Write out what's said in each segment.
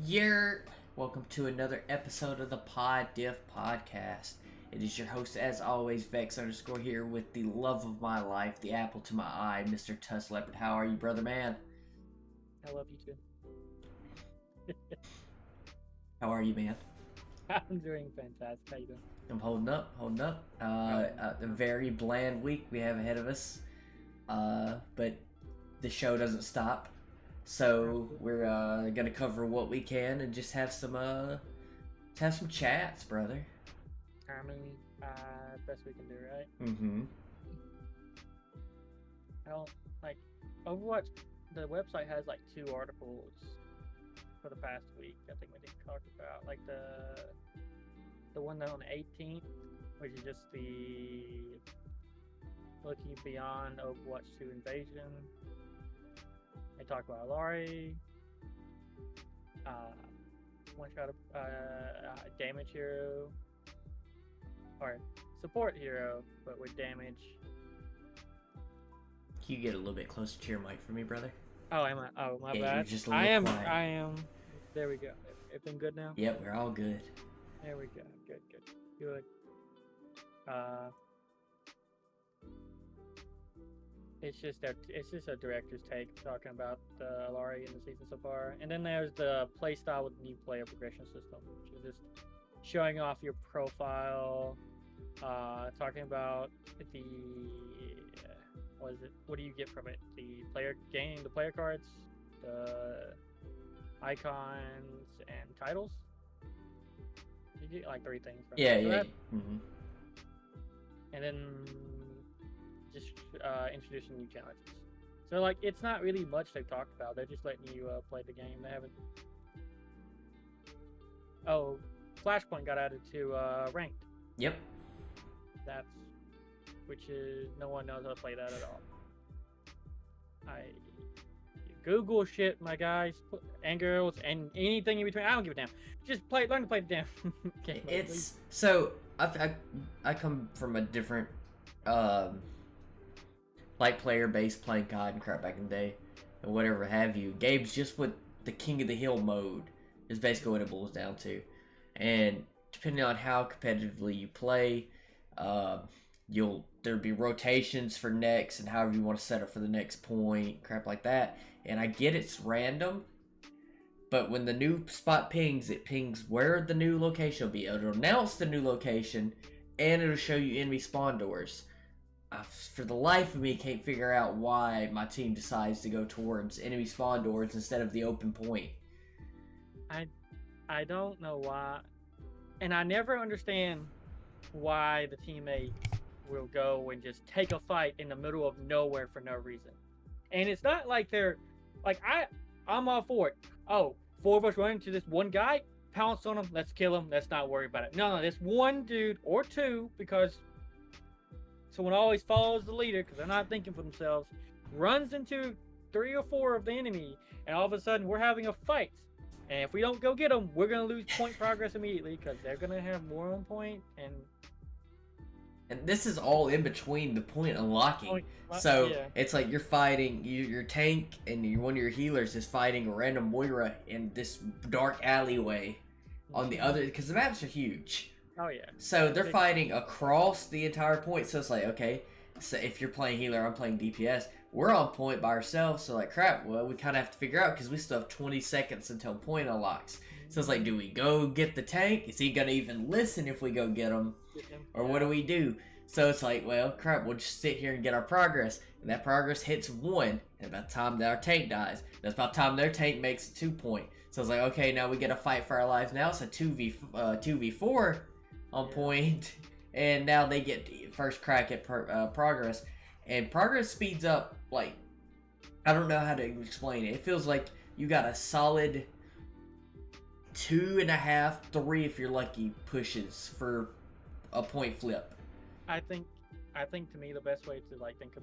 Year, welcome to another episode of the Pod-Diff podcast. It is your host, as always, Vex_ here with the love of my life, the apple to my eye, Mr. Tuss Leopard. How are you, brother man? I love you too. How are you, man? I'm doing fantastic. How you doing? I'm holding up. A very bland week we have ahead of us, but the show doesn't stop. So we're gonna cover what we can and just have some chats, brother. I mean, best we can do, right? Mm-hmm. I don't like Overwatch. The website has like 2 articles for the past week. I think we didn't talk about like the one on the 18th, which is just the looking beyond Overwatch 2 Invasion. They talk about Illari, one shot of damage hero, or support hero, but with damage. Can you get a little bit closer to your mic for me, brother? Oh, am I? Oh, my Yeah, bad. you're just a little quiet. I am. There we go. Everything good now? Yep, we're all good. There we go. Good. It's just a director's take talking about Illari in the season so far, and then there's the playstyle with the new player progression system, which is just showing off your profile, talking about the what do you get from it? The player cards, the icons, and titles. You get like 3 things from it. Mm-hmm. And then just introducing new challenges. So like it's not really much they've talked about. They're just letting you play the game. They haven't. Oh, Flashpoint got added to ranked. Yep. Which is no one knows how to play that at all. Google shit, my guys, and girls, and anything in between. I don't give a damn. Just learn to play the damn game. It's so I come from a different like player base playing COD and crap back in the day and whatever have you. Gabe's just with the King of the Hill mode is basically what it boils down to, and depending on how competitively you play, there'll be rotations for next and however you want to set up for the next point, crap like that. And I get it's random, but when the new spot pings, it pings where the new location will be. It'll announce the new location, and it'll show you enemy spawn doors. For the life of me, can't figure out why my team decides to go towards enemy spawn doors instead of the open point. I don't know why, and I never understand why the teammates will go and just take a fight in the middle of nowhere for no reason. And it's not like they're like I'm all for it. Oh, 4 of us run into this one guy, pounce on him, let's kill him, let's not worry about it. No, this one dude or 2, because someone always follows the leader because they're not thinking for themselves, runs into 3 or 4 of the enemy, and all of a sudden we're having a fight. And if we don't go get them, we're going to lose point progress immediately because they're going to have more on point. And this is all in between the point unlocking. It's like you're fighting, your tank and one of your healers is fighting a random Moira in this dark alleyway on the other, because the maps are huge. Oh yeah. So they're fighting across the entire point. So it's like, okay, so if you're playing healer, I'm playing DPS. We're on point by ourselves. So like, crap, well, we kind of have to figure out because we still have 20 seconds until point unlocks. So it's like, do we go get the tank? Is he going to even listen if we go get him? Or what do we do? So it's like, well, crap, we'll just sit here and get our progress. And that progress hits 1. And about the time that our tank dies, that's about the time their tank makes a 2 point. So it's like, okay, now we get a fight for our lives. Now it's a 2v4 on point. And now they get first crack at progress. And progress speeds up, like, I don't know how to explain it. It feels like you got a solid 2.5, 3 if you're lucky pushes for a point flip. I think to me the best way to like think of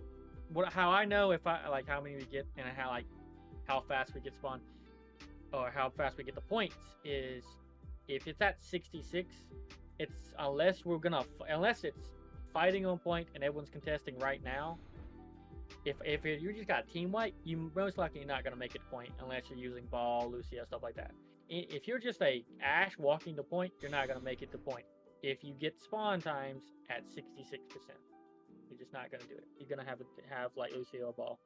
how I know if I like how many we get and how fast we get spawned or how fast we get the points is if it's at 66, it's unless it's fighting on point and everyone's contesting right now, if you just got team wipe, you most likely not gonna make it to point unless you're using ball, Lucio, stuff like that. If you're just a Ash walking to point, you're not gonna make it to point. If you get spawn times at 66%, you're just not gonna do it. You're gonna have like Lucio or ball.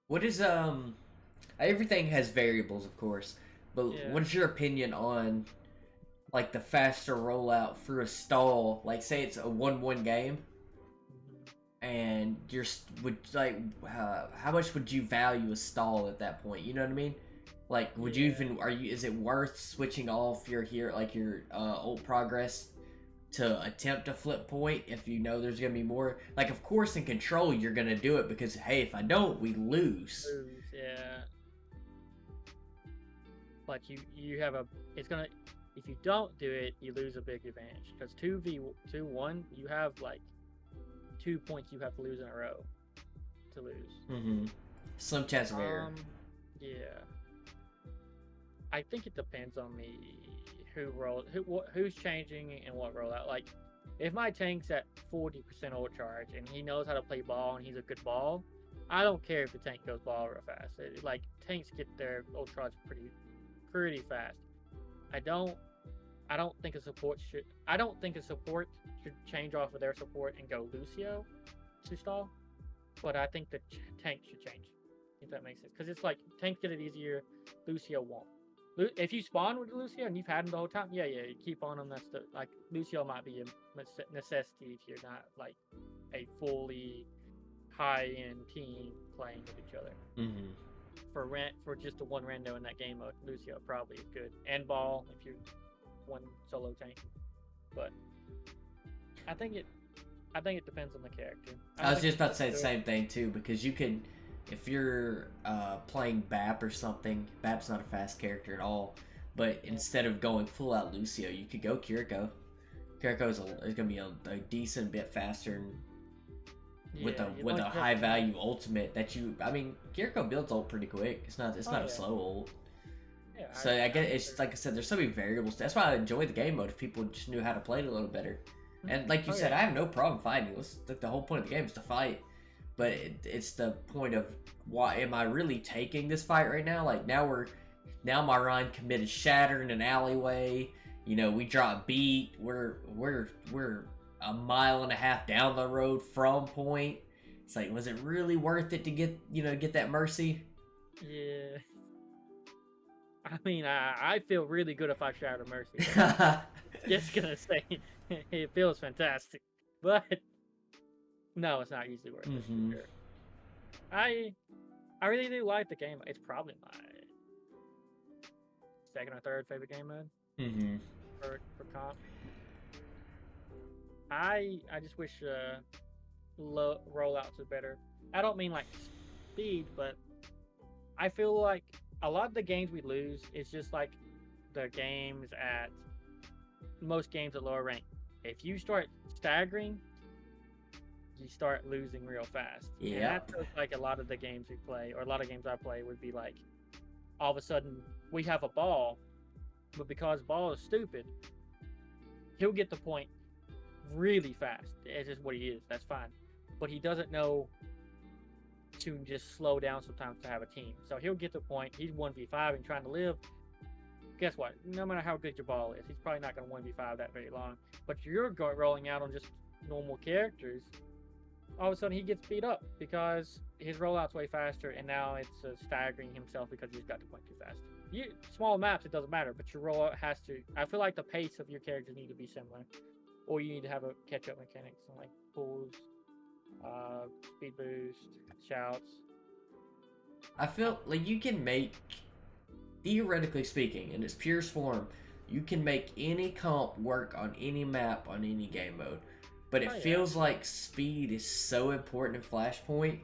What is everything has variables, of course, but Yeah. what is your opinion on like the faster rollout for a stall? Like, say it's a 1-1 game, and how much would you value a stall at that point? You know what I mean? Like, would you even is it worth switching off your ult progress to attempt to flip point if you know there's gonna be more? Like, of course, in control you're gonna do it because hey, if I don't, we lose. Yeah. But you have if you don't do it, you lose a big advantage because 2v1 you have like 2 points you have to lose in a row to lose. Slim chance of error. Yeah. I think it depends on who's changing and what rollout. Like, if my tank's at 40% ult charge and he knows how to play ball and he's a good ball, I don't care if the tank goes ball real fast. Like, tanks get their ult charge pretty fast. I don't think a support should change off of their support and go Lucio to stall, but I think the tank should change, if that makes sense. Because it's like tanks get it easier, Lucio won't. If you spawn with Lucio and you've had him the whole time, you keep on him. That's like Lucio might be a necessity if you're not like a fully high-end team playing with each other. For just the one rando in that game mode, Lucio probably is good, and ball if you're one solo tank. But I think it depends on the character. I was just about to say the same thing too, because you can, if you're playing BAP or something, BAP's not a fast character at all, but instead of going full out Lucio, you could go Kiriko. Kiriko is gonna be a decent bit faster and with a high value ultimate that Kiriko builds ult pretty quick. It's not a slow ult. Yeah, so I guess it's like I said, there's so many variables. That's why I enjoy the game mode if people just knew how to play it a little better. And like you said, I have no problem fighting. The whole point of the game is to fight. But it's the point of, why am I really taking this fight right now? Like, now my Ryan committed shatter in an alleyway. You know, we drop beat. We're a mile and a half down the road from point. It's like, was it really worth it to get that mercy? Yeah. I mean, I feel really good if I shatter mercy. Just gonna say, it feels fantastic, but no, it's not usually worth it. For sure. I really do like the game. It's probably my second or third favorite game mode for comp. I just wish rollouts are better. I don't mean like speed, but I feel like a lot of the games we lose is just like the games at most games at lower rank. If you start staggering, you start losing real fast. Yeah. And that's like a lot of the games we play, or a lot of games I play, would be like, all of a sudden we have a ball, but because ball is stupid, he'll get the point really fast. It's just what he is. That's fine. But he doesn't know to just slow down sometimes to have a team. So he'll get the point. He's 1v5 and trying to live. Guess what? No matter how good your ball is, he's probably not going to 1v5 that very long. But you're rolling out on just normal characters, all of a sudden he gets beat up because his rollout's way faster, and now it's staggering himself because he's got the point too fast. Small maps, it doesn't matter, but your rollout has to. I feel like the pace of your characters need to be similar, or you need to have a catch-up mechanics and like pulls, speed boost, shouts. I feel like you can make, theoretically speaking, in its purest form, you can make any comp work on any map on any game mode. But it feels like speed is so important in Flashpoint,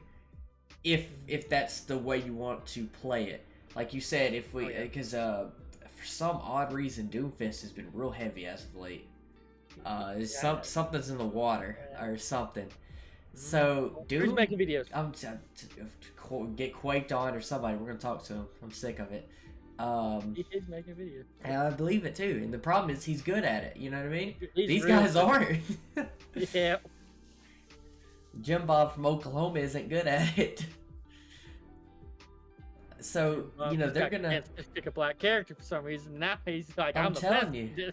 if that's the way you want to play it. Like you said, because for some odd reason, Doomfist has been real heavy as of late. Something's in the water or something. So Doom, who's making videos? Get quaked on or somebody. We're gonna talk to him. I'm sick of it. He is making videos. And I believe it too. And the problem is he's good at it. You know what I mean? These guys aren't. Yeah. Jim Bob from Oklahoma isn't good at it. So, they're gonna. Just pick a black character for some reason. Now he's like, I'm the telling best. you.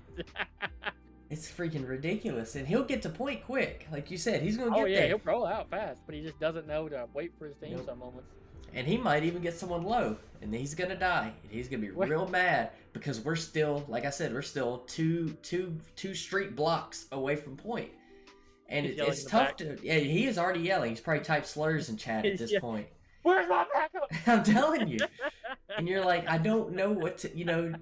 It's freaking ridiculous, and he'll get to point quick, like you said. He's gonna get there. He'll roll out fast, but he just doesn't know to wait for his team some moments. And he might even get someone low, and he's gonna die. And he's gonna be real mad because we're still, like I said, we're still two street blocks away from point, and it's tough to. Yeah, he is already yelling. He's probably typed slurs in chat at this point. Where's my backup? I'm telling you, and you're like, I don't know what to,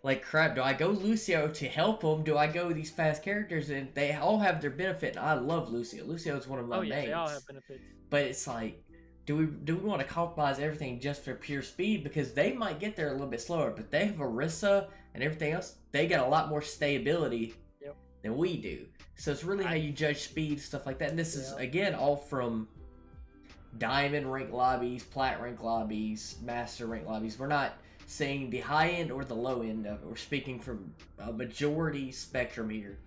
like, crap, do I go Lucio to help him? Do I go these fast characters? And they all have their benefit, and I love Lucio. Lucio is one of my mains. They all have benefits. But it's like, do we want to compromise everything just for pure speed? Because they might get there a little bit slower, but they have Orisa and everything else. They got a lot more stability than we do. So it's really how you judge speed, stuff like that. And this is, again, all from Diamond rank lobbies, Plat rank lobbies, Master rank lobbies. We're not saying the high end or the low end of it. We're speaking from a majority spectrum here.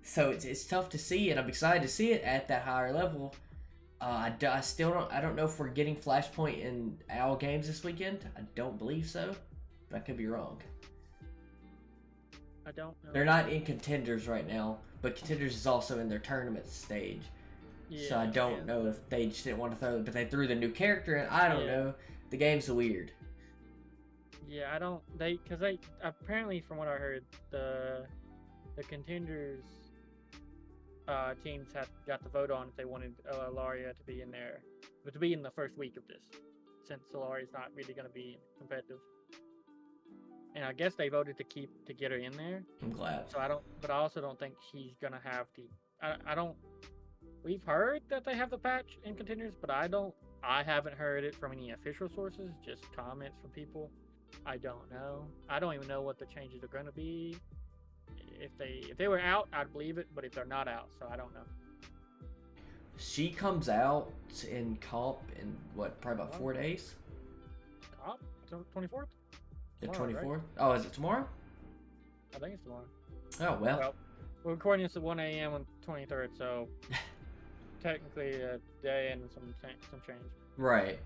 So it's tough to see, and I'm excited to see it at that higher level. I don't know if we're getting Flashpoint in OWL games this weekend. I don't believe so, but I could be wrong. I don't know. They're not in Contenders right now, but Contenders is also in their tournament stage. Yeah, so I don't know if they just didn't want to throw it, but they threw the new character in. I don't know. The game's weird. Yeah, because apparently, from what I heard, the Contenders teams got to vote on if they wanted Illari to be in there, but to be in the first week of this, since Illari's not really going to be competitive. And I guess they voted to get her in there. I'm glad. So I also don't think she's going to have we've heard that they have the patch in Contenders, but I haven't heard it from any official sources, just comments from people. I don't know. I don't even know what the changes are going to be. If they were out, I'd believe it, but if they're not out, so I don't know. She comes out in comp in probably about 4 days? Comp? 24th? The 24th? Right? Oh, is it tomorrow? I think it's tomorrow. Oh, well. We're recording this at 1 a.m. on 23rd, so technically a day and some change. Right.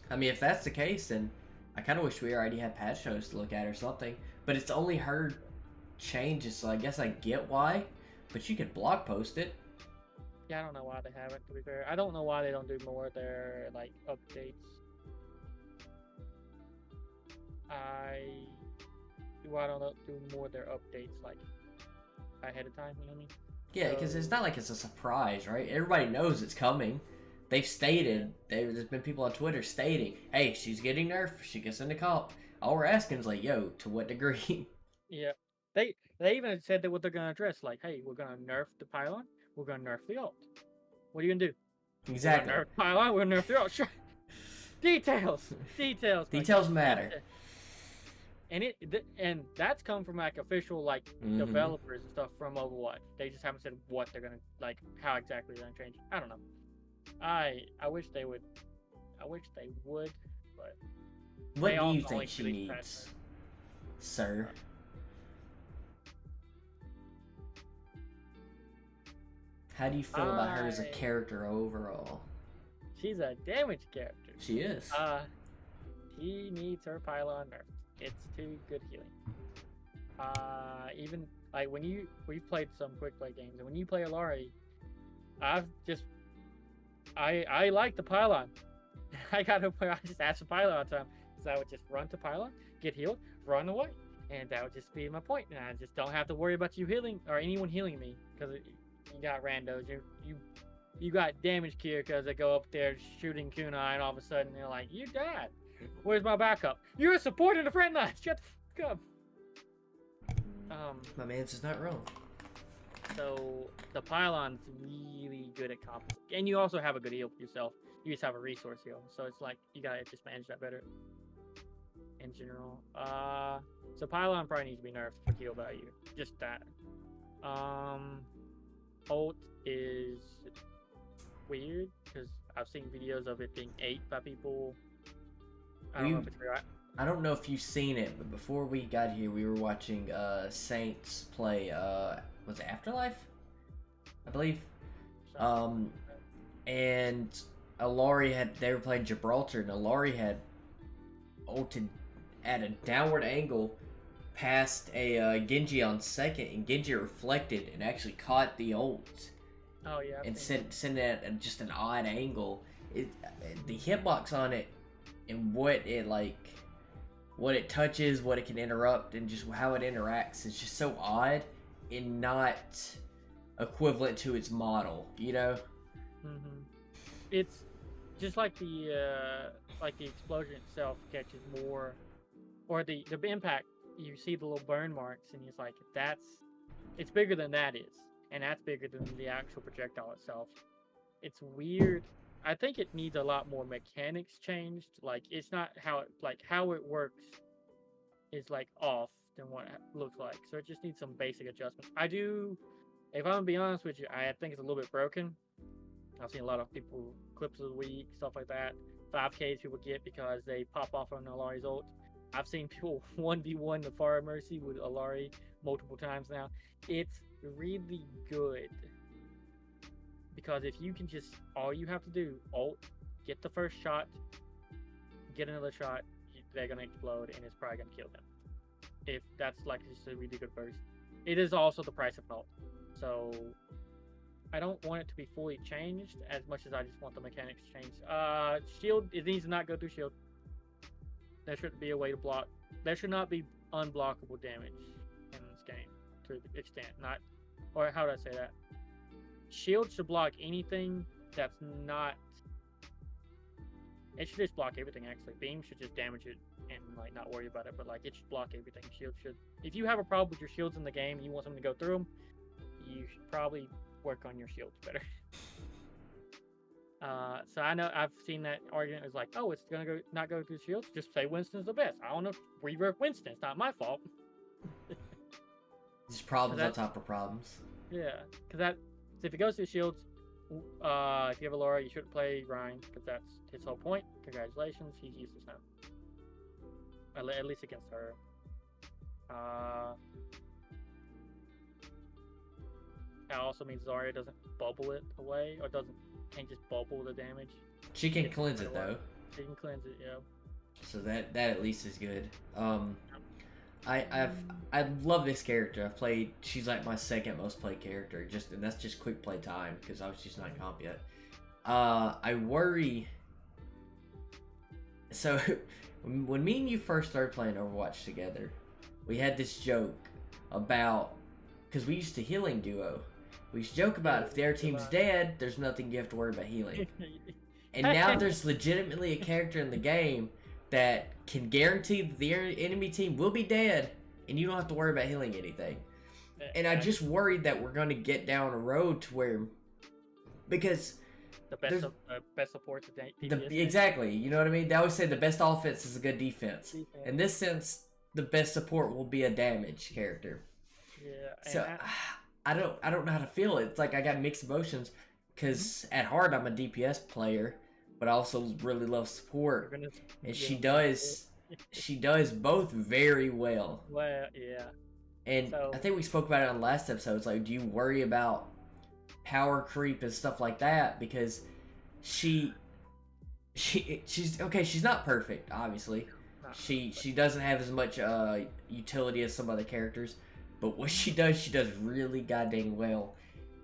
I mean, if that's the case, then I kind of wish we already had patch notes to look at or something. But it's only her changes, so I guess I get why. But you could blog post it. Yeah, I don't know why they haven't, to be fair. I don't know why they don't do more of their, updates. Why don't they do more of their updates, ahead of time, you know what I mean? Yeah, because it's not like it's a surprise, right? Everybody knows it's coming. They've stated, there's been people on Twitter stating, hey, she's getting nerfed, she gets into comp. All we're asking is yo, to what degree? Yeah. They even said that what they're going to address, hey, we're going to nerf the pylon, we're going to nerf the ult. What are you going to do? Exactly. We're going to nerf the pylon, we're going to nerf the ult. Sure. Details. Details matter. And that's come from official developers and stuff from Overwatch. They just haven't said what they're gonna how exactly they're gonna change. I don't know. I wish they would. But what do you think she needs, sir? How do you feel about her as a character overall? She's a damage character. She is. He needs her pylon nerfed. It's too good healing. Even we've played some quick play games, and when you play Illari, I like the pylon. I just ask for pylon time, so I would just run to pylon, get healed, run away, and that would just be my point. And I just don't have to worry about you healing or anyone healing me, because you got randos. You got damage gear because they go up there shooting kunai, and all of a sudden they're like, you died. Where's my backup? You're a support in the front line. Shut the fuck up. My man's is not wrong. So the pylon's really good at comp, and you also have a good heal for yourself. You just have a resource heal, so it's you gotta just manage that better. In general, so pylon probably needs to be nerfed for heal value. Just that. Ult is weird because I've seen videos of it being 8 by people. I don't know if it's real. I don't know if you've seen it, but before we got here, we were watching Saints play. Was it Afterlife? I believe. and they were playing Gibraltar, and Illari had ulted at a downward angle past a Genji on second, and Genji reflected and actually caught the ult. Oh yeah. And sent it at just an odd angle. The hitbox on it and what it touches, what it can interrupt, and just how it interacts is just so odd and not equivalent to its model, you know? Mm-hmm. It's just like the explosion itself catches more, or the impact. You see the little burn marks, and it's like it's bigger than that is, and that's bigger than the actual projectile itself. It's weird. I think it needs a lot more mechanics changed. Like it's not how it works is like off than what it looks like. So it just needs some basic adjustments. If I'm gonna be honest with you, I think it's a little bit broken. I've seen a lot of people clips of the week, stuff like that. 5Ks people get because they pop off on Illari's ult. I've seen people 1v1 the Far Mercy with Illari multiple times now. It's really good. Because if you can all you have to do, ult, get the first shot, get another shot, they're going to explode, and it's probably going to kill them. If that's like just a really good burst. It is also the price of an ult. So, I don't want it to be fully changed as much as I just want the mechanics changed. Shield, it needs to not go through shield. There shouldn't be a way to block. There should not be unblockable damage in this game to the extent. Or how do I say that? Shield should block anything that's not. It should just block everything. Actually, beam should just damage it and like not worry about it. But like it should block everything. Shield should. If you have a problem with your shields in the game and you want something to go through them, you should probably work on your shields better. So I know I've seen that argument is like, oh, it's gonna not go through shields. Just say Winston's the best. I don't know. Rework Winston. It's not my fault. Just problems on top of problems. Yeah, because if it goes through shields, if you have a Laura, you shouldn't play Ryan because that's his whole point. Congratulations, he's useless now. At least against her. That also means Zarya doesn't bubble it away, or can't just bubble the damage. She can cleanse it though. She can cleanse it, yeah. So that at least is good. I love this character. She's like my second most played character, and that's just quick play time because I was just not in comp yet. I worry. So when me and you first started playing Overwatch together, we had this joke about, because we used to healing duo. We used to joke about if their team's dead, there's nothing you have to worry about healing. And now there's legitimately a character in the game that can guarantee that the enemy team will be dead, and you don't have to worry about healing anything. And I just worried that we're going to get down a road to where, because the best support's exactly, you know what I mean? They always say the best offense is a good defense. In this sense, the best support will be a damage character. Yeah. So I don't know how to feel it. It's like I got mixed emotions because at heart I'm a DPS player, but I also really love support, and she does both very well. Well, yeah. And I think we spoke about it on the last episode. It's like, do you worry about power creep and stuff like that? Because she's okay. She's not perfect, obviously. She doesn't have as much utility as some other characters, but what she does really goddamn well.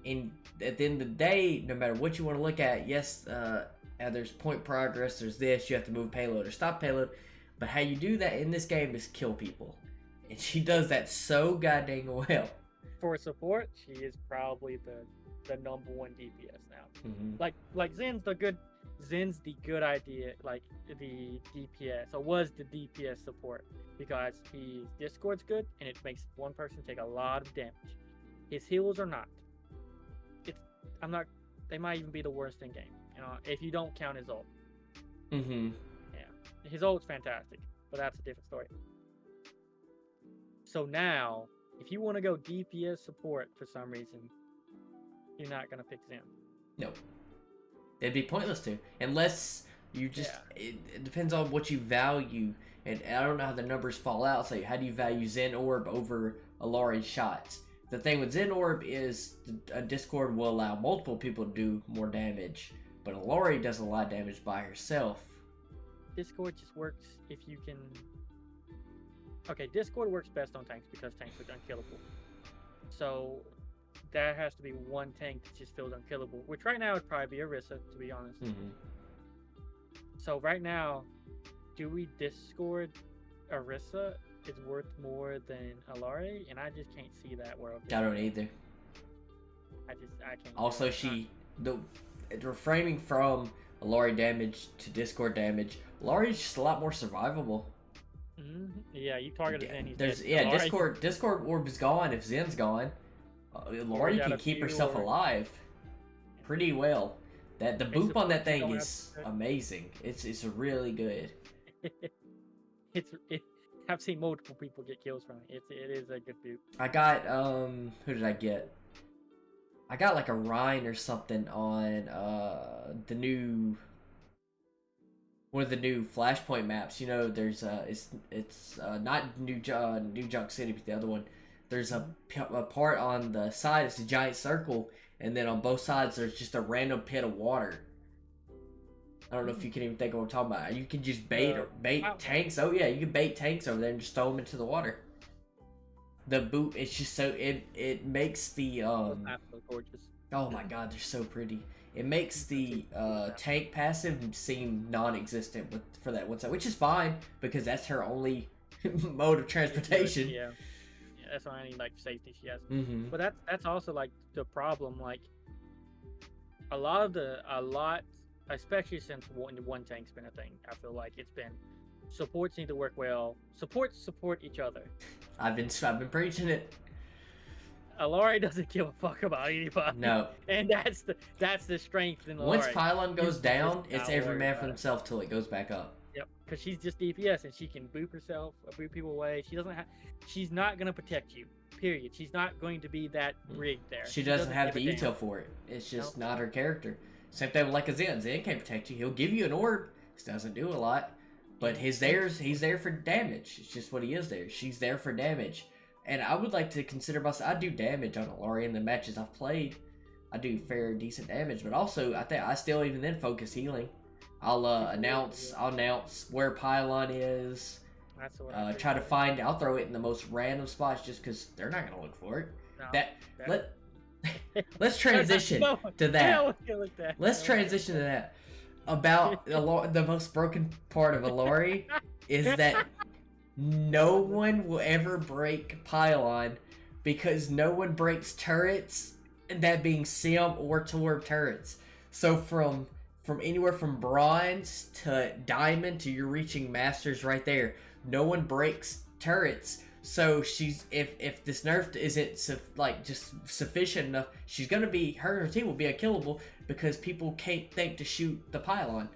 And at the end of the day, no matter what you want to look at, yes, there's point progress, there's this, you have to move payload or stop payload, but how you do that in this game is kill people. And she does that so goddamn well. For support, she is probably the number one DPS now. Mm-hmm. Like Zen's the good idea, like the DPS, or was the DPS support, because his Discord's good and it makes one person take a lot of damage. His heals are not. They might even be the worst in game, if you don't count his ult. Mm-hmm. Yeah, his ult's fantastic, but that's a different story. So now, if you want to go DPS support for some reason, you're not gonna pick Zen. Nope. It'd be pointless to, unless you just. Yeah. It depends on what you value, and I don't know how the numbers fall out. So how do you value Zen Orb over Illari shots? The thing with Zen Orb is a Discord will allow multiple people to do more damage but Illari does a lot of damage by herself. Discord just works if you can. Okay, Discord works best on tanks because tanks are unkillable. So that has to be one tank that just feels unkillable, which right now would probably be Orisa, to be honest. Mm-hmm. So right now, do we Discord Orisa is worth more than Illari? And I just can't see that world. I don't either. I can't. Also, reframing from Illari damage to Discord damage, Illari is just a lot more survivable. Mm-hmm. Yeah, you target Zen. Discord orb is gone if Zen's gone. Illari can keep herself alive pretty well. The boop on that thing is amazing. It's really good. I've seen multiple people get kills from it. It is a good boop. I got who did I get? I got like a Rhine or something on the new one of the new Flashpoint maps. You know, there's it's not New Junk City, but the other one. There's a part on the side. It's a giant circle, and then on both sides there's just a random pit of water. I don't know if you can even think of what I'm talking about. You can just bait tanks. Oh yeah, you can bait tanks over there and just throw them into the water. The boot, it's just so it makes the gorgeous. Oh my god, they're so pretty. It makes the tank passive seem non-existent for that one side, which is fine because that's her only mode of transportation. Yeah, that's why I need like safety she has. Mm-hmm. But that's also like the problem. Like a lot, especially since one tank's been a thing. I feel like it's been supports need to work well. Support each other. I've been preaching it. Illari doesn't give a fuck about anybody. No. And that's the strength in Illari. Once Pylon goes down, it's every man for themselves till it goes back up. Yep, because she's just DPS and she can boop herself, boop people away. She's not gonna protect you. Period. She's not going to be that rig there. She doesn't have the detail for it. It's just not her character. Same thing with like a Zen. Zen can't protect you. He'll give you an orb. He doesn't do a lot. But he's there for damage. It's just what he is there. She's there for damage. And I would like to consider myself, I do damage on Illari in the matches I've played. I do fair, decent damage. But also, I think I still even then focus healing. I'll announce where Pylon is. That's what I'll throw it in the most random spots just because they're not going to look for it. Let's transition to that. Let's transition to that. About the most broken part of Illari is that no one will ever break Pylon because no one breaks turrets, and that being Sim or Torb turrets. So from anywhere from bronze to diamond to you're reaching masters right there, no one breaks turrets. So if this nerf isn't just sufficient enough, she's gonna be her and her team will be unkillable because people can't think to shoot the Pylon.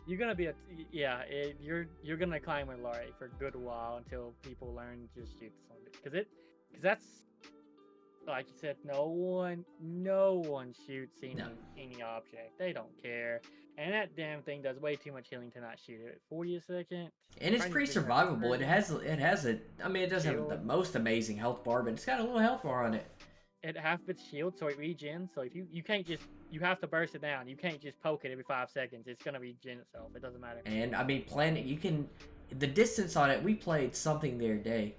You're gonna be you're gonna climb with Illari for a good while until people learn to just shoot because that's like you said, no one shoots any object. They don't care. And that damn thing does way too much healing to not shoot it. 40 a second. And it's pretty survivable. It has it doesn't have the most amazing health bar, but it's got a little health bar on it. It half its shield, so it regens. So if you can't just, you have to burst it down. You can't just poke it every 5 seconds. It's gonna regen itself. It doesn't matter. And the distance on it. We played something the other day,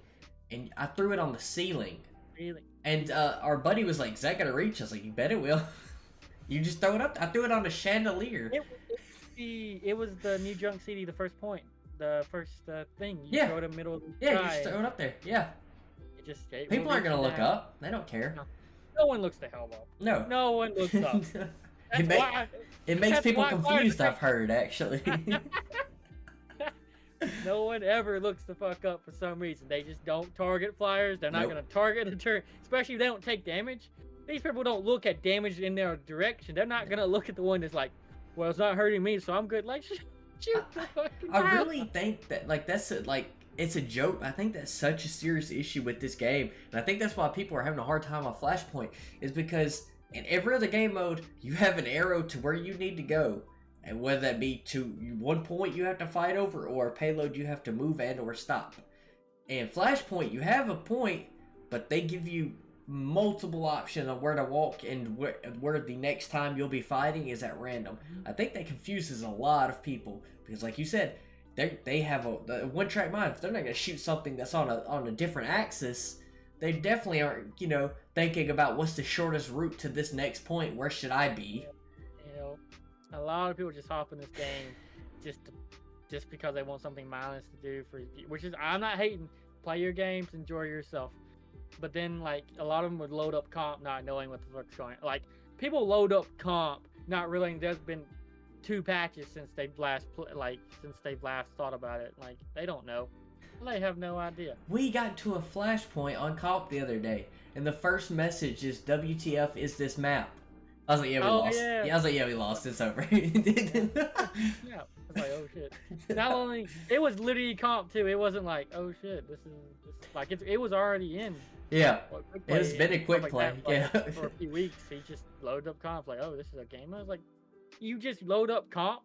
and I threw it on the ceiling. Really? And our buddy was like, "Is that gonna reach?" I was like, "You bet it will." You just throw it up. I threw it on a chandelier. It was the New Junk City, the first point, the first thing. You throw it in the middle of the sky. You just throw it up there. Yeah. People aren't gonna look up. They don't care. No one looks the hell up. No one looks up. It makes people confused. I've heard actually. No one ever looks the fuck up for some reason. They just don't target flyers. They're not gonna target a turret, especially if they don't take damage. These people don't look at damage in their direction. They're not gonna look at the one that's like, well, it's not hurting me, so I'm good. Like, shoot the fucking I really think that it's a joke. I think that's such a serious issue with this game, and I think that's why people are having a hard time on Flashpoint. Is because in every other game mode, you have an arrow to where you need to go, and whether that be to one point you have to fight over or a payload you have to move and or stop. And Flashpoint, you have a point, but they give you multiple options of where to walk and where the next time you'll be fighting is at random. I think that confuses a lot of people because, like you said, they have a one track mind. If they're not gonna shoot something that's on a different axis, they definitely aren't thinking about what's the shortest route to this next point. Where should I be? A lot of people just hop in this game just because they want something mindless to do which is, I'm not hating. Play your games, enjoy yourself. But then, like, a lot of them would load up comp not knowing what the fuck's going on. Like, people load up comp not realizing there's been 2 patches since they've last thought about it. Like, they don't know. They have no idea. We got to a flashpoint on comp the other day, and the first message is, WTF is this map? I was like, yeah, we lost. Yeah. I was like, yeah, we lost. It's over. Yeah. I was like, oh shit. Not only, it was literally comp too. It wasn't like, oh shit, this like, it was already in. Yeah. It's been a quick play. Yeah. For a few weeks, he just loaded up comp. Like, oh, this is a game. I was like, you just load up comp?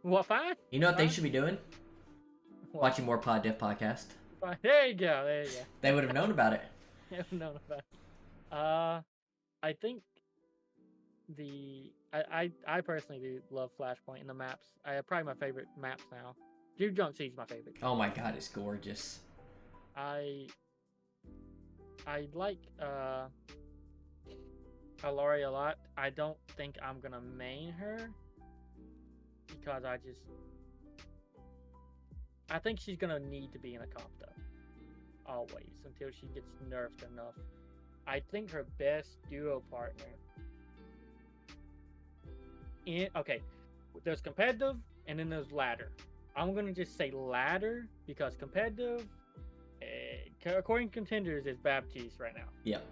What, fine? You know what they should be doing? What? Watching more Pod-Diff podcast. There you go. They would have known about it. They would have known about it. I think I personally do love Flashpoint and the maps. Probably my favorite maps now. Dude Junk Sea is my favorite. Oh my god, it's gorgeous. I like Illari a lot. I don't think I'm gonna main her because I think she's gonna need to be in a comp though. Always, until she gets nerfed enough. I think her best duo partner okay, there's competitive and then there's ladder. I'm gonna just say ladder because competitive, according to contenders, is Baptiste right now. Yep.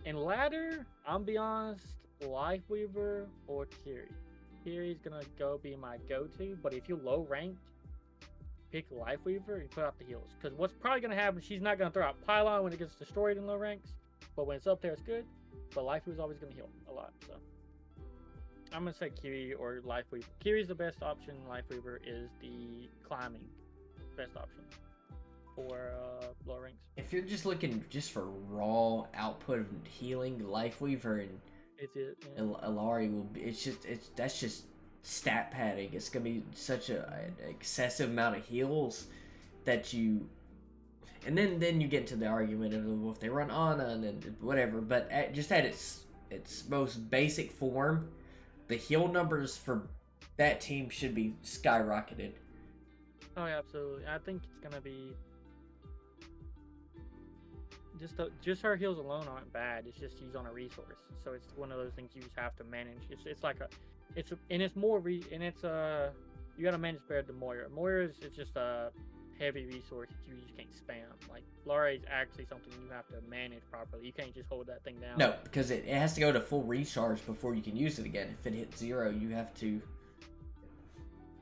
In ladder, I'm be honest, Lifeweaver or Kiri. Kiri's gonna be my go-to, but if you're low ranked, pick Lifeweaver and put out the heals. Because what's probably gonna happen, she's not gonna throw out Pylon when it gets destroyed in low ranks, but when it's up there, it's good. But Lifeweaver's always gonna heal a lot, so. I'm gonna say Kiri or Lifeweaver. Kiri's the best option. Lifeweaver is the climbing best option for low ranks. If you're just looking for raw output of healing, Lifeweaver and Illari will be. That's just stat padding. It's gonna be such an excessive amount of heals that you. And then you get to the argument of, well, if they run Ana and whatever, but just at its most basic form, the heal numbers for that team should be skyrocketed. Oh yeah, absolutely. I think it's gonna be just her heals alone aren't bad. It's just she's on a resource, so it's one of those things you just have to manage. It's you gotta manage better than Moira. Moira is just a heavy resource that you just can't spam. Like, Illari is actually something you have to manage properly. You can't just hold that thing down. No, because it has to go to full recharge before you can use it again. If it hits 0, you have to,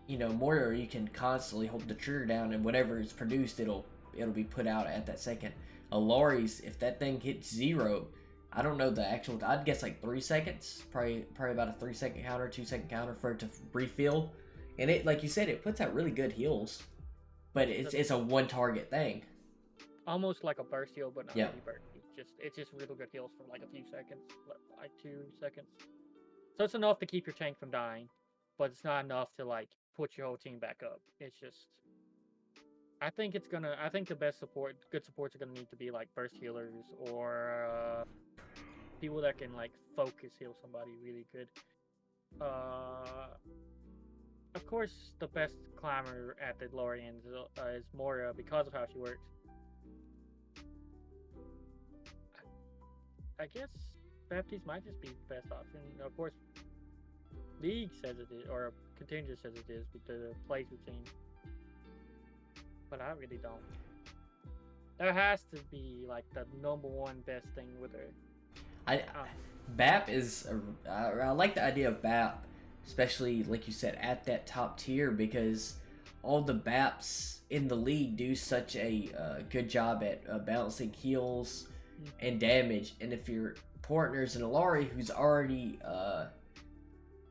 Moira, you can constantly hold the trigger down, and whatever is produced, it'll be put out at that second. Illari's, if that thing hits 0, I don't know the actual, I'd guess like 3 seconds, probably about a 3-second counter, 2-second counter for it to refill. And it, like you said, it puts out really good heals. But it's a one target thing. Almost like a burst heal, but not really burst. It's just really good heals for like a few seconds, like 2 seconds. So it's enough to keep your tank from dying, but it's not enough to like put your whole team back up. It's just, I think the best good supports are gonna need to be like burst healers or people that can like focus heal somebody really good. Of course, the best climber at the lower end is Moira because of how she works. I guess Baptiste might just be the best option. Of course, League says it is, or Contender says it is, with the plays we've seen. But I really don't. There has to be like the #1 best thing with her. BAP is. I like the idea of BAP. Especially, like you said, at that top tier, because all the BAPs in the league do such a good job at balancing heals and damage. And if your partner's an Illari who's already,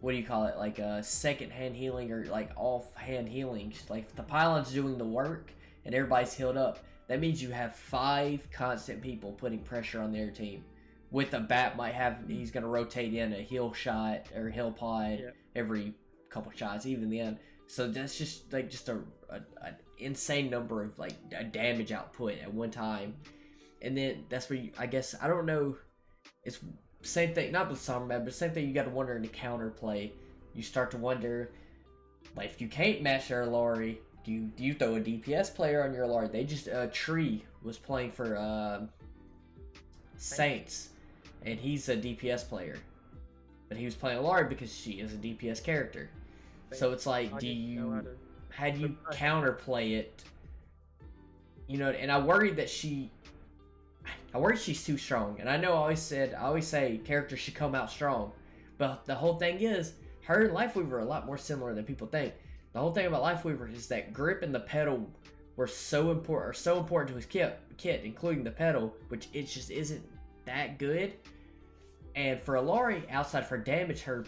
like second-hand healing or like off-hand healing, like if the pylon's doing the work and everybody's healed up, that means you have 5 constant people putting pressure on their team. With a bat, he's going to rotate in a heal shot or heal pod every couple shots, even then. So that's just like an insane number of like a damage output at one time. And then that's where I guess I don't know. It's same thing, not with Summer Map, but same thing. You got to wonder in the counterplay. You start to wonder, like, if you can't match their Illari, do you throw a DPS player on your Illari? They just Tree was playing for Saints, and he's a DPS player, but he was playing Illari because she is a DPS character. So it's like, how do you counterplay it? You know, and I worry she's too strong. And I know I always say characters should come out strong, but the whole thing is, her and Lifeweaver are a lot more similar than people think. The whole thing about Lifeweaver is that grip and the pedal are so important to his kit, including the pedal, which it just isn't that good. And for Illari, outside for damage, her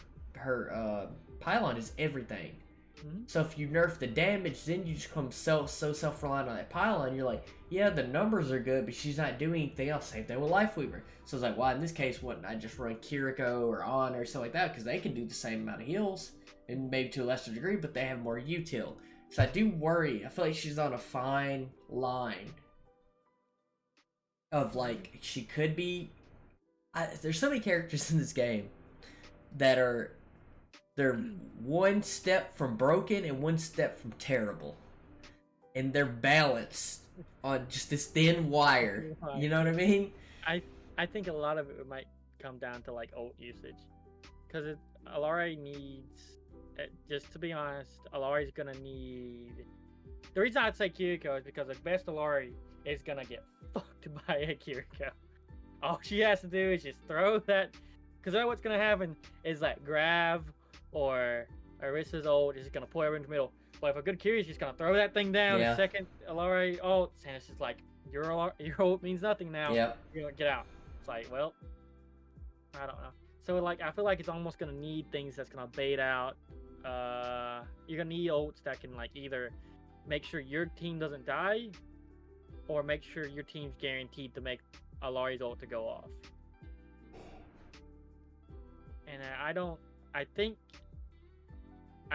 pylon is everything. Mm-hmm. So if you nerf the damage, then you just become so self-reliant on that pylon. You're like, yeah, the numbers are good, but she's not doing anything else. Same thing with Lifeweaver. So it's like, why in this case wouldn't I just run Kiriko or On or something like that? Because they can do the same amount of heals, and maybe to a lesser degree, but they have more util. So I do worry. I feel like she's on a fine line of like, she could be. There's so many characters in this game that they're one step from broken and one step from terrible, and they're balanced on just this thin wire. You know what I mean? I think a lot of it might come down to like ult usage, because Illari needs, just to be honest, Illari's gonna need. The reason I'd say Kiriko is because the best Illari is gonna get fucked by a Kiriko. All she has to do is just throw that, because what's gonna happen is that Grav or Orissa's ult is just gonna pull her into the middle. But if a good Kiri's just gonna throw that thing down, second Illari ult, and it's just like, your ult means nothing now. Yep. You're gonna get out. It's like, well, I don't know. So like, I feel like it's almost gonna need things that's gonna bait out. You're gonna need ults that can like either make sure your team doesn't die, or make sure your team's guaranteed to make Illari's ult to go off. And I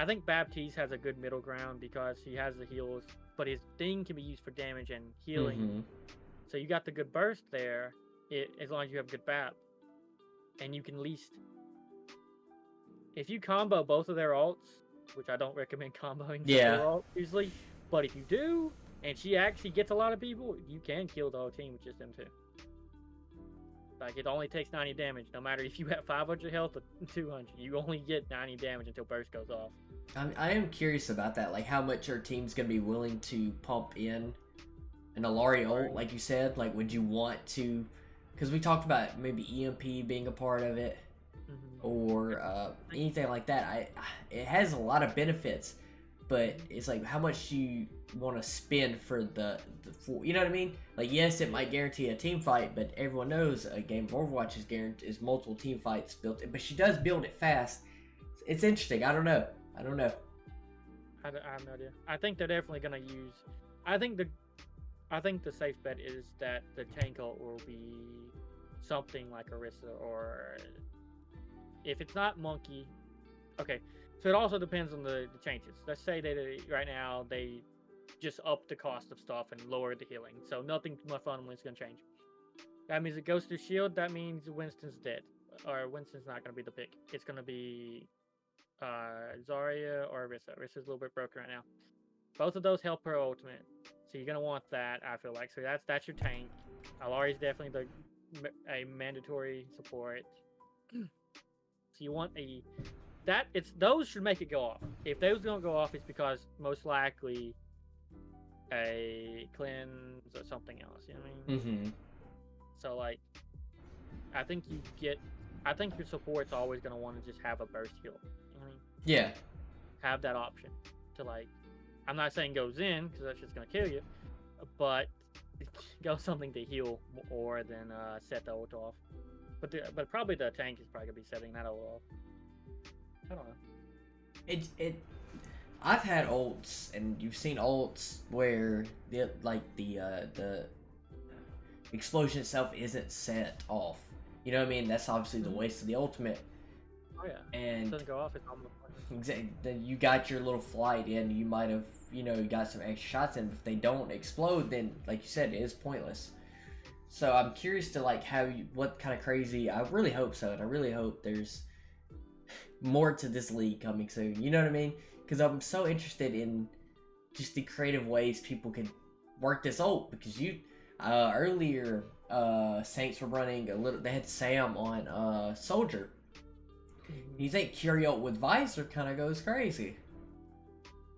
think Baptiste has a good middle ground because he has the heals, but his thing can be used for damage and healing. Mm-hmm. So you got the good burst there, as long as you have good BAP. And you can least, if you combo both of their ults, which I don't recommend comboing ult usually, but if you do, and she actually gets a lot of people, you can kill the whole team with just them two. Like, it only takes 90 damage, no matter if you have 500 health or 200. You only get 90 damage until burst goes off. I am curious about that, like how much our team's going to be willing to pump in an Illari ult, like you said. Like, would you want to, because we talked about maybe EMP being a part of it, or anything like that. It has a lot of benefits, but it's like, how much do you want to spend for the you know what I mean? Like, yes, it might guarantee a team fight, but everyone knows a game of Overwatch is multiple team fights built in, but she does build it fast. It's interesting. I don't know. I have no idea. I think they're definitely gonna use. I think the safe bet is that the tank ult will be something like Orisa, or if it's not Monkey. Okay, so it also depends on the changes. Let's say that right now they just up the cost of stuff and lower the healing, so nothing fundamentally is going to change. That means it goes through shield. That means Winston's dead, or Winston's not going to be the pick. It's going to be Zarya or Orisa. Orisa's a little bit broken right now. Both of those help her ultimate, so you're going to want that, I feel like. So that's your tank. Illari's definitely a mandatory support. So you want those should make it go off. If those don't go off, it's because most likely a cleanse or something else. You know what I mean? Mm-hmm. So like, I think your support's always gonna want to just have a burst heal. You know what I mean? Yeah. Have that option to, like, I'm not saying goes in because that's just gonna kill you, but go something to heal more than set the ult off. But probably the tank is probably gonna be setting that ult off. I don't know. I've had ults, and you've seen ults where the explosion itself isn't set off. You know what I mean? That's obviously the waste of the ultimate. Oh yeah. And it doesn't go off. It's almost exactly, then you got your little flight in. You might have, you got some extra shots in. But if they don't explode, then like you said, it is pointless. So I'm curious to what kind of crazy. I really hope so, and I really hope there's more to this league coming soon. You know what I mean? Because I'm so interested in just the creative ways people can work this ult. Because earlier Saints were running a little. They had Sam on Soldier. You think Curio with Visor kind of goes crazy?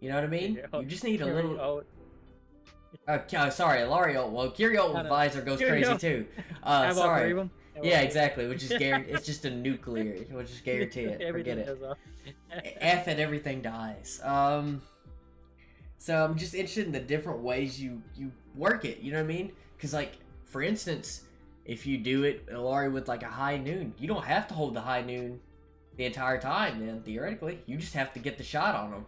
You know what I mean? You just need a little. Sorry, Illari ult. Well, Curio with Visor goes crazy too. Sorry. Yeah, exactly. It's just a nuclear. We'll just guarantee it. Forget it. F and everything dies. So I'm just interested in the different ways you work it. You know what I mean? Because for instance, if you do it Illari with a high noon, you don't have to hold the high noon the entire time. Then theoretically, you just have to get the shot on them.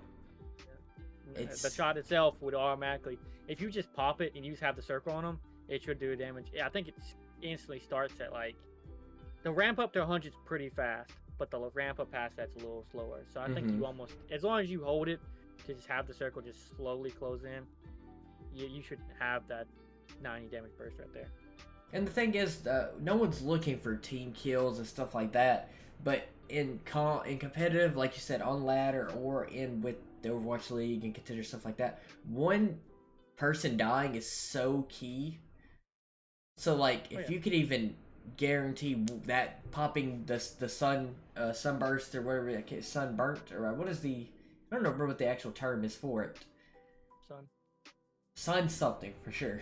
The shot itself would automatically, if you just pop it and you just have the circle on them, it should do damage. Yeah, I think it instantly starts at the ramp up to 100 is pretty fast, but the ramp up past that's a little slower. So I think you almost, as long as you hold it to just have the circle just slowly close in, you should have that 90 damage burst right there. And the thing is, no one's looking for team kills and stuff like that, but in competitive, like you said, on ladder or with the Overwatch League and contender stuff like that, one person dying is so key. So if you could even guarantee that popping the sunburst or whatever, sunburnt or what is the, I don't remember what the actual term is for it. Sun something for sure.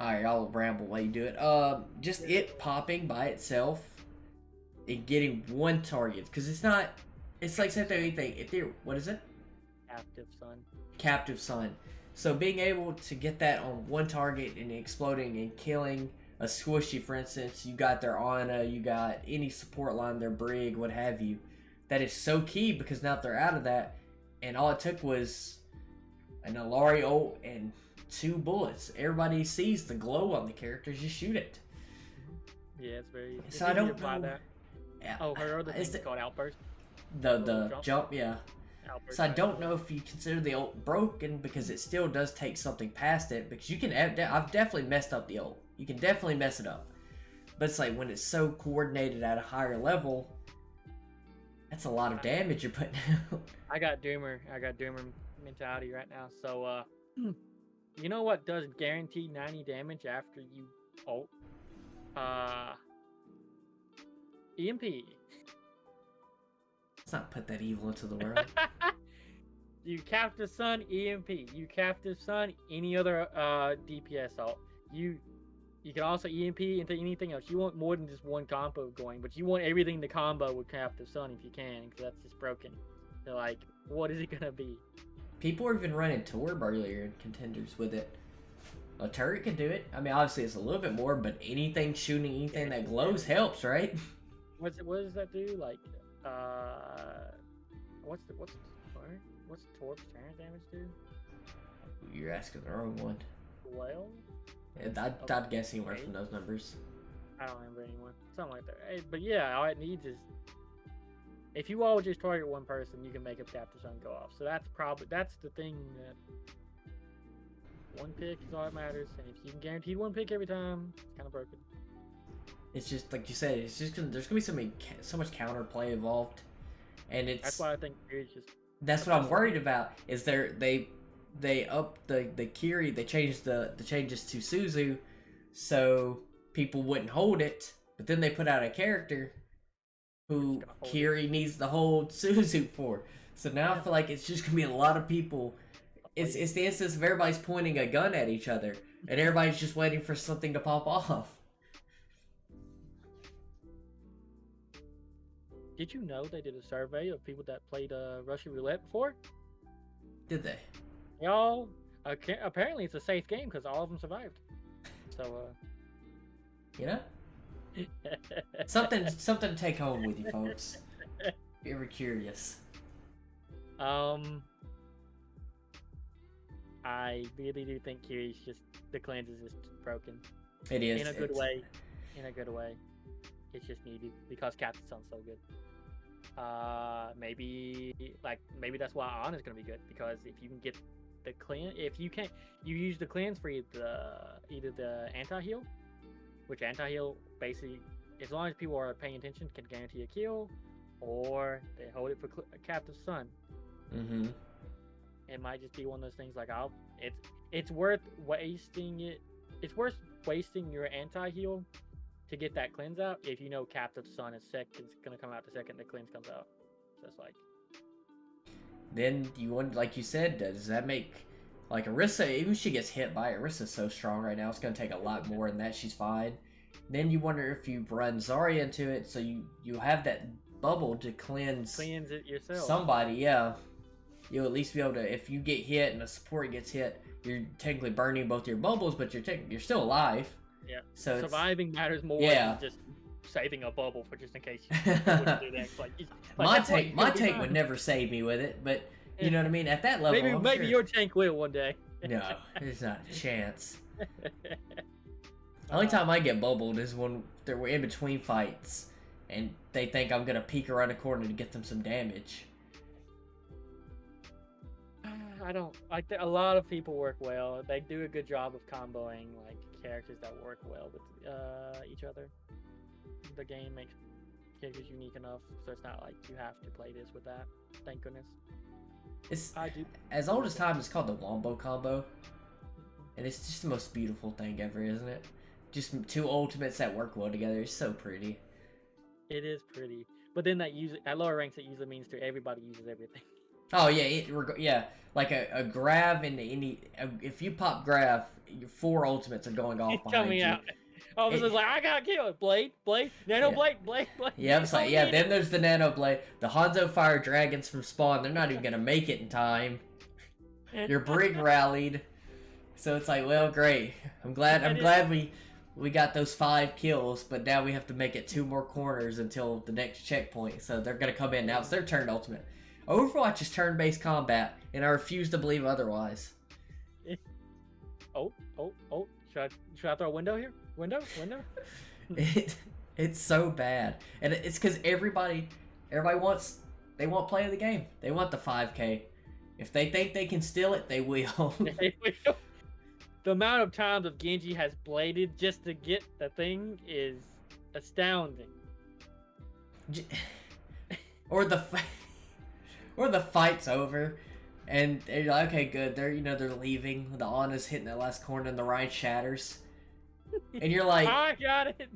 Alright, I'll ramble while you do it. Just it popping by itself and getting one target, because it's like something. What is it? Captive sun. So being able to get that on one target and exploding and killing a squishy, for instance, you got their Ana, you got any support line, their Brig, what have you. That is so key, because now they're out of that, and all it took was an Illari ult and 2 bullets. Everybody sees the glow on the characters, you shoot it. Yeah, it's very easy. So I don't know. That. Her other thing is called Outburst. The jump, yeah. Outburst, so I don't know if you consider the ult broken, because it still does take something past it, because you can I've definitely messed up the ult. You can definitely mess it up. But it's when it's so coordinated at a higher level, that's a lot of damage you're putting out. I got Doomer mentality right now. So you know what does guaranteed 90 damage after you ult? EMP. Let's not put that evil into the world. You Captive Sun, EMP. You Captive Sun, any other DPS ult. You can also EMP into anything else. You want more than just one combo going, but you want everything to combo with Captive Sun if you can, because that's just broken. So what is it gonna be? People were even running Torb earlier in contenders with it. A turret can do it. I mean, obviously it's a little bit more, but shooting anything that glows helps, right? What does that do? What's Torb's turret damage do? You're asking the wrong one. 12? I'd guess anywhere from those numbers. I don't remember anyone. Something like that. But yeah, all it needs is, if you all just target one person, you can make a Captive Sun go off. So that's the thing, that one pick is all that matters. And if you can guarantee one pick every time, it's kind of broken. It's just like you said. It's just there's gonna be so much counterplay involved, and that's why I think it's just. That's what I'm worried about. Is they up the Kiri, they changed the changes to Suzu, so people wouldn't hold it. But then they put out a character who Kiri needs to hold Suzu for. So now I feel like it's just gonna be a lot of people. It's the instance of everybody's pointing a gun at each other, and everybody's just waiting for something to pop off. Did you know they did a survey of people that played Russian roulette before? Did they? Y'all, apparently it's a safe game because all of them survived. So, something to take home with you, folks. Very curious. I really do think Kiri's just the cleanse is just broken. It is In a good way. In a good way. It's just needed because Captain Sun's so good. Maybe that's why On is gonna be good, because if you can get the cleanse, if you can't, you use the cleanse for either the anti-heal, which anti-heal basically, as long as people are paying attention, can guarantee a kill, or they hold it for Captive Sun. Mm-hmm. It might just be one of those things like it's worth wasting it. It's worth wasting your anti-heal to get that cleanse out if you know Captive Sun is gonna come out the second the cleanse comes out. So it's like, then you want, like you said, does that make like Orisa, even if she gets hit by it, Orisa's so strong right now, it's gonna take a lot more than that. She's fine. Then you wonder if you run Zarya into it, so you have that bubble to cleanse it yourself. Somebody, yeah. You'll at least be able to, if you get hit and the support gets hit, you're technically burning both your bubbles, but you're still alive. Yeah. So surviving matters more than just saving a bubble for just in case you wouldn't do that. My tank would never save me with it, but you know what I mean? At that level, maybe your tank will one day. No, there's not a chance. The only time I get bubbled is when we're in between fights and they think I'm gonna peek around the corner to get them some damage. I don't like a lot of people work well. They do a good job of comboing like characters that work well with each other. The game makes characters unique enough, so it's not like you have to play this with that. Thank goodness. I do. As old as time, it's called the Wombo combo, and it's just the most beautiful thing ever, isn't it? Just two ultimates that work well together. It's so pretty. It is pretty, but then at lower ranks, it usually means everybody uses everything. Oh yeah, like a grav if you pop grav, your 4 ultimates are going off behind you. Out. Oh, this is like, I gotta kill it. Blade, nano blade. Yeah, it's like, then there's the nano blade. The Hanzo fire dragons from spawn, they're not even gonna make it in time. Your brig rallied. So it's like, well, great. I'm glad we got those 5 kills, but now we have to make it 2 more corners until the next checkpoint. So they're gonna come in now. It's their turn ultimate. Overwatch is turn-based combat, and I refuse to believe otherwise. Oh! Should I throw a window here? Window? It's so bad, and it's because everybody wants play of the game. They want the 5K. If they think they can steal it, they will. The amount of times of Genji has bladed just to get the thing is astounding. Or the fight's over, and you're like, okay, good. They're leaving. The Ana's hitting that last corner, and the Ryan shatters, and you're like, I got it.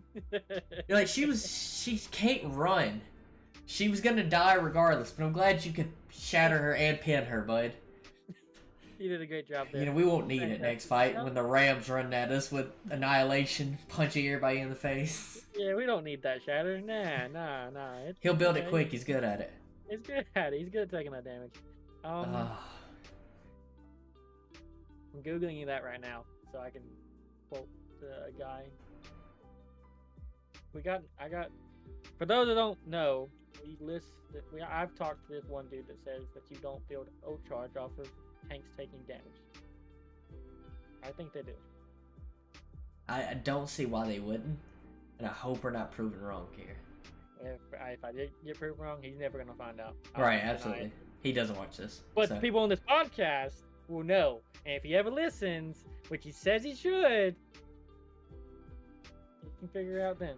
You're like, she can't run. She was gonna die regardless, but I'm glad you could shatter her and pin her, bud. You did a great job there. We won't need it next fight when the Rams run at us with Annihilation, punching everybody in the face. Yeah, we don't need that shatter. Nah. He'll build it quick. He's good at it. He's good at it. He's good at taking that damage. I'm googling you that right now, so I can quote the guy. I got. For those that don't know, I've talked to this one dude that says that you don't build O-charge off of tanks taking damage. I think they do. I don't see why they wouldn't, and I hope we're not proven wrong here. If I did get proven wrong, he's never gonna find out. Right, absolutely. He doesn't watch this. But the people on this podcast will know, and if he ever listens, which he says he should, he can figure it out then.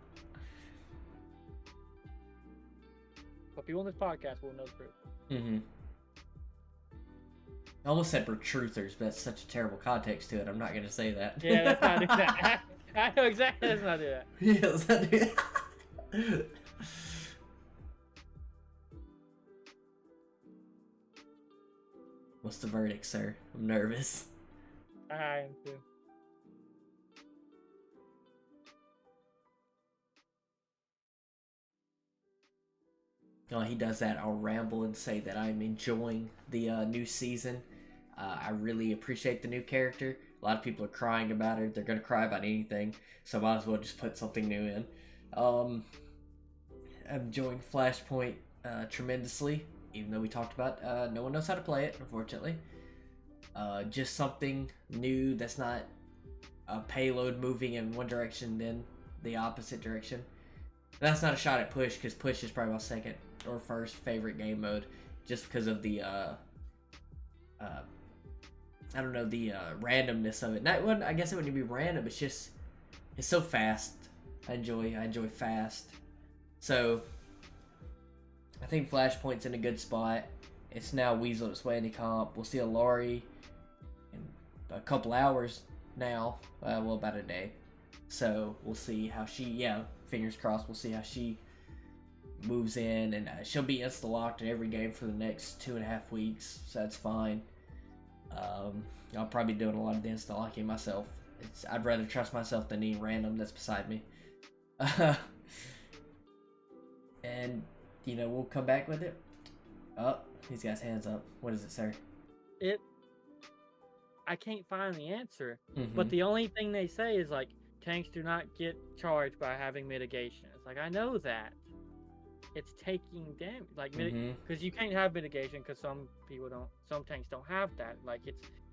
But people on this podcast will know the truth. Mm-hmm. I almost said we're truthers, but that's such a terrible context to it. I'm not going to say that. Yeah, let's not do that. I know exactly. Let's not do that. Yeah, let's not do that. What's the verdict, sir? I'm nervous. I am too. Oh, he does that. I'll ramble and say that I'm enjoying the new season. I really appreciate the new character. A lot of people are crying about her. They're going to cry about anything, so I might as well just put something new in. I'm enjoying Flashpoint. tremendously, even though we talked about no one knows how to play it, unfortunately. Just something new that's not a payload moving in one direction, then the opposite direction. That's not a shot at Push, because Push is probably my second or first favorite game mode, just because of the I don't know, the randomness of it. Not one, I guess it wouldn't be random. It's just, it's so fast. I enjoy fast. So I think Flashpoint's in a good spot. It's now weaseled its way into comp. We'll see Illari in a couple hours now. Well, about a day. So we'll see how she, fingers crossed, we'll see how she moves in. And she'll be insta-locked in every game for the next 2.5 weeks. So that's fine. I'll probably be doing a lot of the insta-locking myself. I'd rather trust myself than any random that's beside me. And, we'll come back with it. Oh, he's got his hands up. What does it say? I can't find the answer. But the only thing they say is, like, tanks do not get charged by having mitigation. It's like, I know that. It's taking damage. Like, because you can't have mitigation because some tanks don't have that. Like,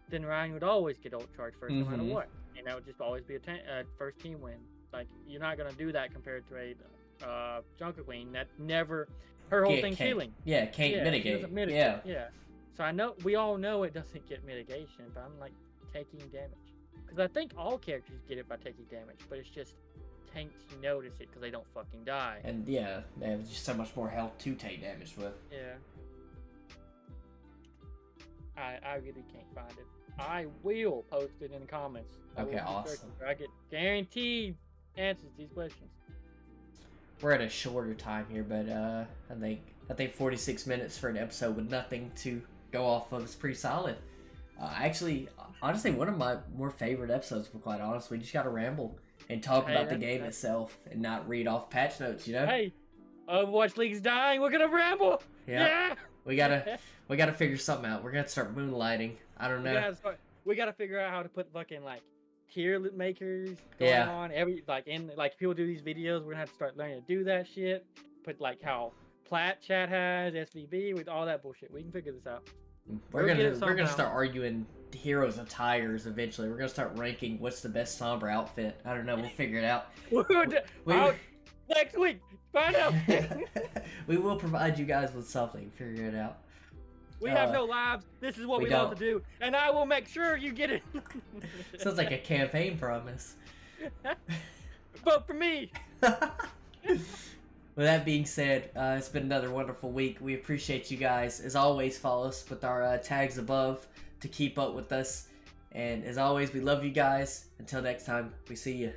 then Ryan would always get ult charge first no matter what. And that would just always be a first team win. Like, you're not going to do that compared to a Junker Queen that never, her whole thing's healing. Yeah, can't mitigate. Yeah. So we all know it doesn't get mitigation, but I'm like taking damage. Because I think all characters get it by taking damage, but it's just tanks notice it because they don't fucking die. And they have just so much more health to take damage with. Yeah. I really can't find it. I will post it in the comments. Okay, awesome. I get guaranteed answers to these questions. We're at a shorter time here, but I think 46 minutes for an episode with nothing to go off of is pretty solid. Actually, honestly, one of my more favorite episodes, for quite honest. We just got to ramble and talk about the game itself and not read off patch notes, Hey, Overwatch League's dying. We're gonna ramble. Yeah. We gotta figure something out. We're gonna start moonlighting. I don't know. We gotta figure out how to put fucking like tier makers going on. People do these videos. We're gonna have to start learning to do that shit. Put like how Plat chat has SVB with all that bullshit. We can figure this out. We're gonna start arguing heroes attires eventually. We're gonna start ranking what's the best Sombra outfit. I don't know. We'll figure it out. Next week. Find out. We will provide you guys with something. Figure it out. We have no lives. This is what we love to do, and I will make sure you get it. Sounds like a campaign promise. Vote for me. With that being said, it's been another wonderful week. We appreciate you guys. As always, follow us with our tags above to keep up with us. And as always, we love you guys. Until next time, we see you.